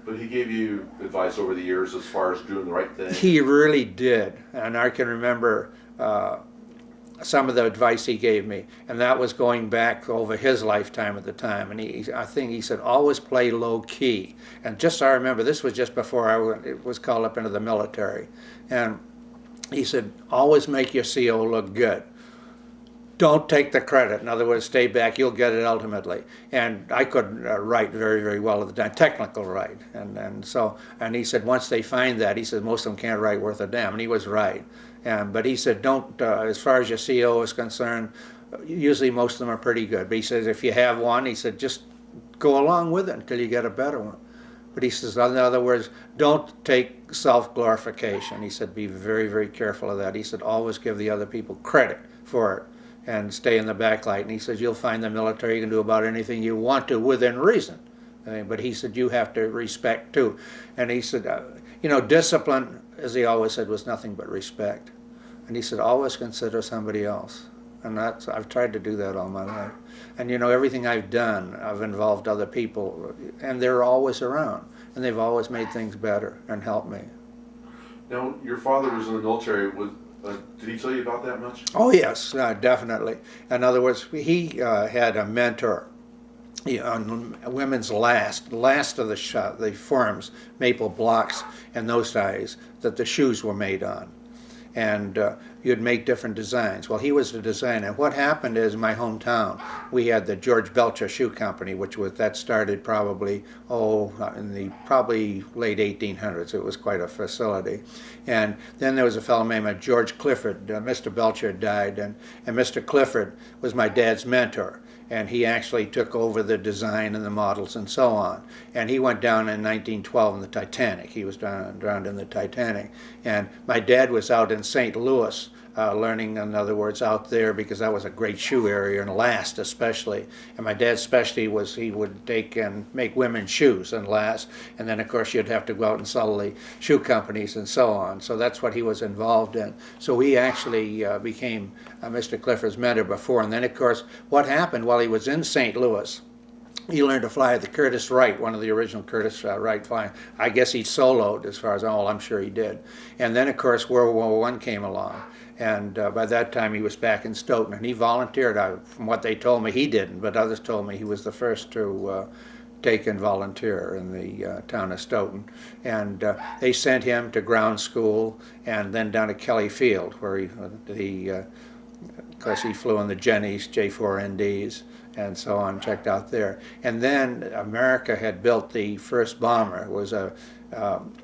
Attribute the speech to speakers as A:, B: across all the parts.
A: But he gave you advice over the years as far as doing the right thing?
B: He really did, and I can remember some of the advice he gave me, and that was going back over his lifetime at the time. And I think he said, always play low key. And just I remember, this was just before was called up into the military. And he said, always make your CO look good. Don't take the credit. In other words, stay back. You'll get it ultimately. And I could write very, very well at the time, technical write. And he said, once they find that, he said, most of them can't write worth a damn. And he was right. But he said, don't, as far as your CO is concerned, usually most of them are pretty good. But he says, if you have one, he said, just go along with it until you get a better one. But he says, in other words, don't take self-glorification. He said, be very, very careful of that. He said, always give the other people credit for it and stay in the backlight. And he says, you'll find the military, you can do about anything you want to within reason. But he said, you have to respect too. And he said, discipline, as he always said, was nothing but respect. And he said, always consider somebody else. And I've tried to do that all my life. And everything I've done, I've involved other people, and they're always around. And they've always made things better and helped me.
A: Now, your father was in the military. Did he tell you about that much?
B: Oh, yes, definitely. In other words, he had a mentor on women's last of the forms, maple blocks and those ties that the shoes were made on. And you'd make different designs. Well, he was the designer. What happened is, in my hometown, we had the George Belcher Shoe Company, that started probably, in the probably late 1800s. It was quite a facility. And then there was a fellow named George Clifford. Mr. Belcher died, and Mr. Clifford was my dad's mentor. And he actually took over the design and the models and so on. And he went down in 1912 in the Titanic. He was drowned in the Titanic. And my dad was out in St. Louis learning, in other words, out there, because that was a great shoe area, and last especially. And my dad's specialty was he would take and make women's shoes and last. And then, of course, you'd have to go out and sell the shoe companies and so on. So that's what he was involved in. So he actually became Mr. Clifford's mentor before. And then, of course, what happened while he was in St. Louis, he learned to fly the Curtiss Wright, one of the original Curtiss Wright flying. I guess he soloed, as far as I'm sure he did. And then, of course, World War I came along. And by that time, he was back in Stoughton. And he volunteered. From what they told me, he didn't, but others told me he was the first to take and volunteer in the town of Stoughton. And they sent him to ground school and then down to Kelly Field, where of course, he flew in the Jennies, J4NDs, and so on, checked out there. And then America had built the first bomber. It was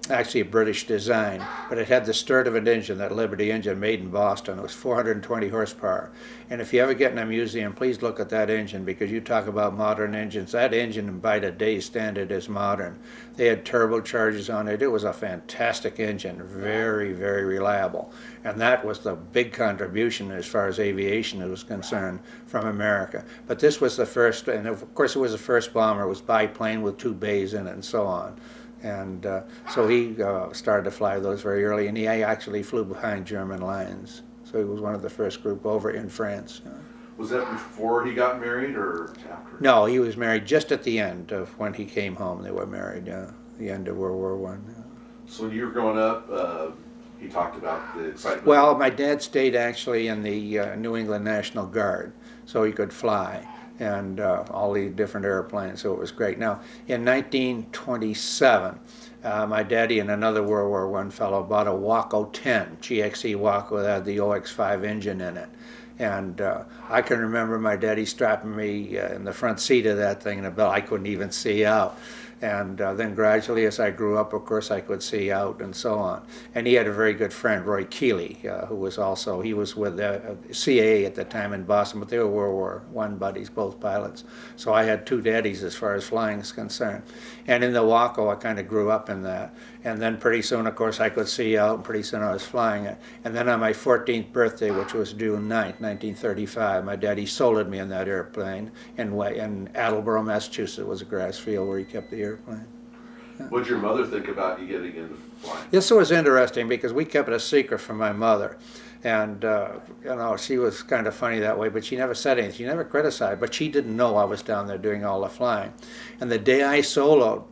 B: actually a British design, but it had the Sturtevant engine, that Liberty engine made in Boston. It was 420 horsepower. And if you ever get in a museum, please look at that engine, because you talk about modern engines. That engine, by today's standard, is modern. They had turbochargers on it. It was a fantastic engine, very, very reliable. And that was the big contribution as far as aviation was concerned from America. But this was the first, and of course it was the first bomber. It was biplane with 2 bays in it and so on. And so he started to fly those very early, and he actually flew behind German lines. So he was one of the first group over in France.
A: Was that before he got married or after?
B: No, he was married just at the end of when he came home. They were married, the end of World War I.
A: So when you were growing up, he talked about the excitement?
B: Well, my dad stayed actually in the New England National Guard, so he could fly, and all the different airplanes, so it was great. Now, in 1927, my daddy and another World War I fellow bought a Waco 10, GXE Waco, that had the OX5 engine in it. And I can remember my daddy strapping me in the front seat of that thing in a belt. I couldn't even see out. And then gradually, as I grew up, of course, I could see out and so on. And he had a very good friend, Roy Keeley, who was also, he was with CAA at the time in Boston, but they were World War I buddies, both pilots. So I had 2 daddies as far as flying is concerned. And in the Waco, I kind of grew up in that. And then pretty soon, of course, I could see out, and pretty soon I was flying it. And then on my 14th birthday, which was June 9th, 1935, my daddy sold me in that airplane in Attleboro, Massachusetts. It was a grass field where he kept the airplane.
A: Yeah. What did your mother think about you getting into flying?
B: This was interesting because we kept it a secret from my mother. And, she was kind of funny that way, but she never said anything. She never criticized, but she didn't know I was down there doing all the flying. And the day I soloed,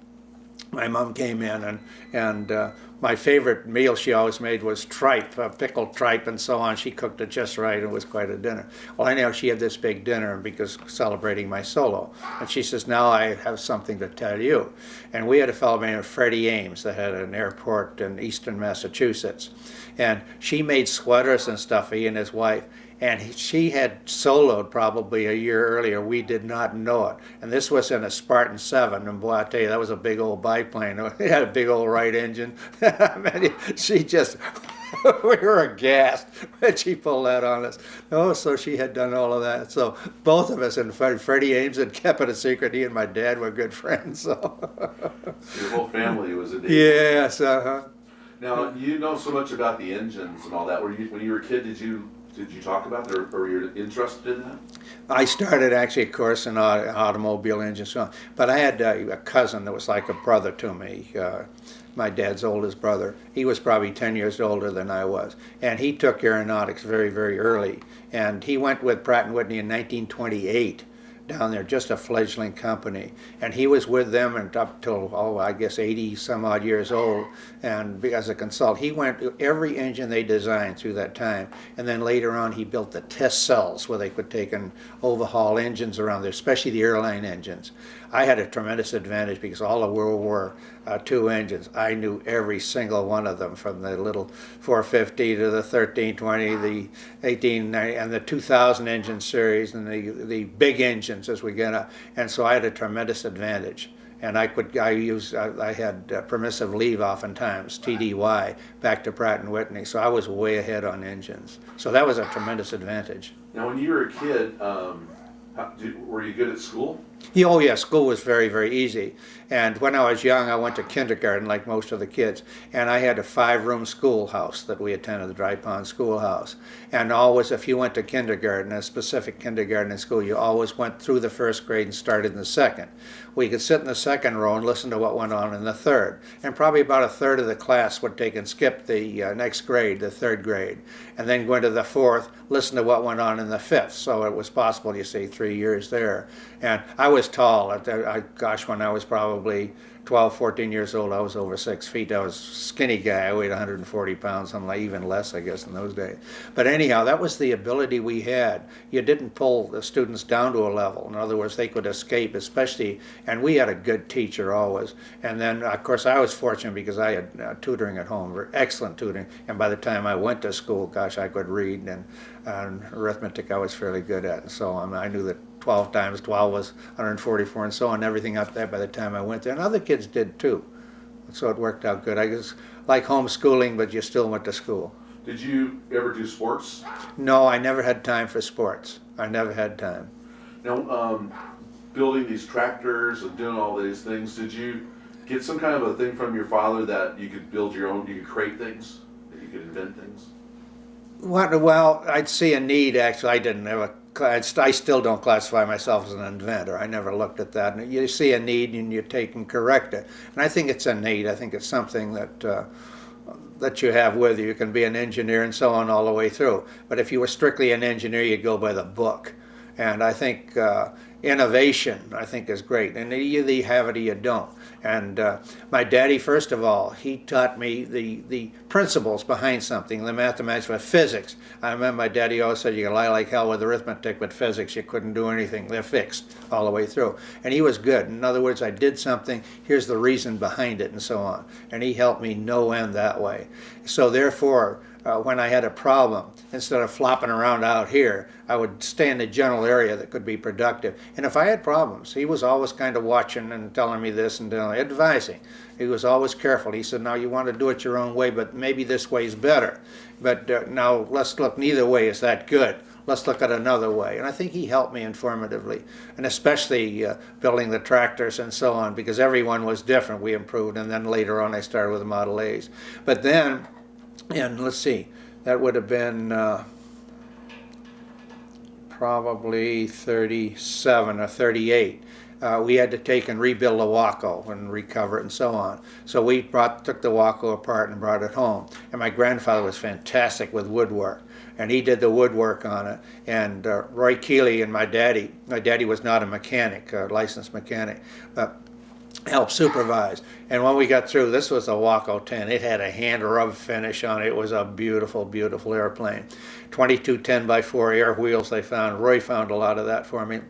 B: my mom came in, and my favorite meal she always made was tripe, pickled tripe and so on. She cooked it just right. It was quite a dinner. Well, anyhow, she had this big dinner because celebrating my solo. And she says, now I have something to tell you. And we had a fellow named Freddie Ames that had an airport in eastern Massachusetts. And she made sweaters and stuff, he and his wife. And she had soloed probably a year earlier. We did not know it. And this was in a Spartan 7. And boy, I tell you, that was a big old biplane. It had a big old right engine. I mean, she just, we were aghast when she pulled that on us. Oh, so she had done all of that. So both of us, and Freddie Ames had kept it a secret. He and my dad were good friends. So.
A: Your whole family was a Navy.
B: Yes,
A: Now, you know so much about the engines and all that. When you were a kid, did you talk about it, or were you interested in that?
B: I started actually a course in automobile engines, but I had a cousin that was like a brother to me, my dad's oldest brother. He was probably 10 years older than I was, and he took aeronautics very, very early, and he went with Pratt & Whitney in 1928 down there, just a fledgling company, and he was with them and up till, I guess 80 some odd years old, and as a consultant he went to every engine they designed through that time. And then later on he built the test cells where they could take and overhaul engines around there, especially the airline engines. I had a tremendous advantage because all the World War II engines, I knew every single one of them, from the little 450 to the 1320, the 1890, and the 2000 engine series, and the big engines as we get up. And so I had a tremendous advantage. And I had permissive leave oftentimes, TDY, back to Pratt & Whitney. So I was way ahead on engines. So that was a tremendous advantage.
A: Now, when you were a kid, were you good at school?
B: Yeah, oh yeah, school was very, very easy. And when I was young, I went to kindergarten like most of the kids. And I had a 5-room schoolhouse that we attended, the Dry Pond Schoolhouse. And always, if you went to kindergarten, a specific kindergarten in school, you always went through the first grade and started in the second. We could sit in the second row and listen to what went on in the third. And probably about a third of the class would take and skip the next grade, the third grade. And then go into the fourth, listen to what went on in the fifth. So it was possible, you see, 3 years there. And I was tall. Gosh, when I was probably 12, 14 years old, I was over 6 feet. I was a skinny guy. I weighed 140 pounds, something like, even less, I guess, in those days. But anyhow, that was the ability we had. You didn't pull the students down to a level. In other words, they could escape, especially, and we had a good teacher always. And then, of course, I was fortunate because I had tutoring at home, excellent tutoring. And by the time I went to school, gosh, I could read, and arithmetic I was fairly good at, and so on. I knew that 12 times 12 was 144 and so on, everything up there by the time I went there. And other kids did too. So it worked out good. I guess like homeschooling, but you still went to school.
A: Did you ever do sports?
B: No, I never had time for sports. I never had time.
A: Now, building these tractors and doing all these things, did you get some kind of a thing from your father that you could build your own, you could create things, that you could invent things?
B: Well, I'd see a need, actually. I didn't ever. I still don't classify myself as an inventor. I never looked at that. And you see a need and you take and correct it. And I think it's innate. I think it's something that you have with you. You can be an engineer and so on all the way through. But if you were strictly an engineer, you'd go by the book. And I think innovation, I think, is great. And either you have it or you don't. And my daddy, first of all, he taught me the principles behind something, the mathematics, but physics. I remember my daddy always said, you can lie like hell with arithmetic, but physics, you couldn't do anything. They're fixed all the way through. And he was good. In other words, I did something, here's the reason behind it, and so on. And he helped me no end that way. So therefore, when I had a problem, instead of flopping around out here, I would stay in a general area that could be productive. And if I had problems, he was always kind of watching and telling me this and advising. He was always careful. He said, now you want to do it your own way, but maybe this way is better. But now let's look, neither way is that good. Let's look at another way. And I think he helped me informatively, and especially building the tractors and so on, because everyone was different. We improved, and then later on I started with the Model A's. But then, and let's see, that would have been probably 37 or 38. We had to take and rebuild a Waco and recover it and so on. So we took the Waco apart and brought it home. And my grandfather was fantastic with woodwork, and he did the woodwork on it. And Roy Keeley and my daddy was not a mechanic, a licensed mechanic, but help supervise. And when we got through, this was a Waco 10. It had a hand rub finish on it. It was a beautiful, beautiful airplane. 22 10x4 air wheels they found. Roy found a lot of that for me.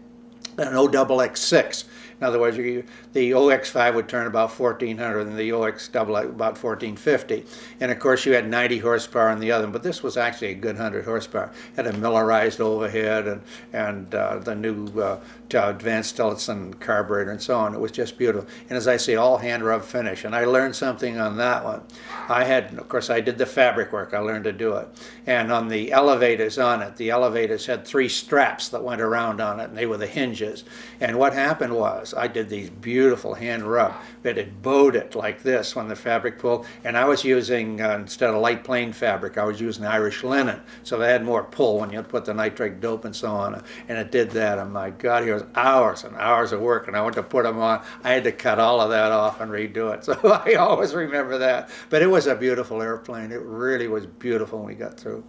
B: An OXX6. In other words, the OX5 would turn about 1,400 and the OX double about 1,450. And of course, you had 90 horsepower on the other, but this was actually a good 100 horsepower. Had a millerized overhead and the new advanced Tillotson carburetor and so on. It was just beautiful. And as I say, all hand rub finish. And I learned something on that one. Of course, I did the fabric work. I learned to do it. And on the elevators on it, the elevators had 3 straps that went around on it, and they were the hinges. And what happened was, I did these beautiful hand rub, but it bowed it like this when the fabric pulled. And I was using, instead of light plain fabric, I was using Irish linen. So they had more pull when you put the nitric dope and so on. And it did that. And my God, here was hours and hours of work. And I went to put them on. I had to cut all of that off and redo it. So I always remember that. But it was a beautiful airplane. It really was beautiful when we got through.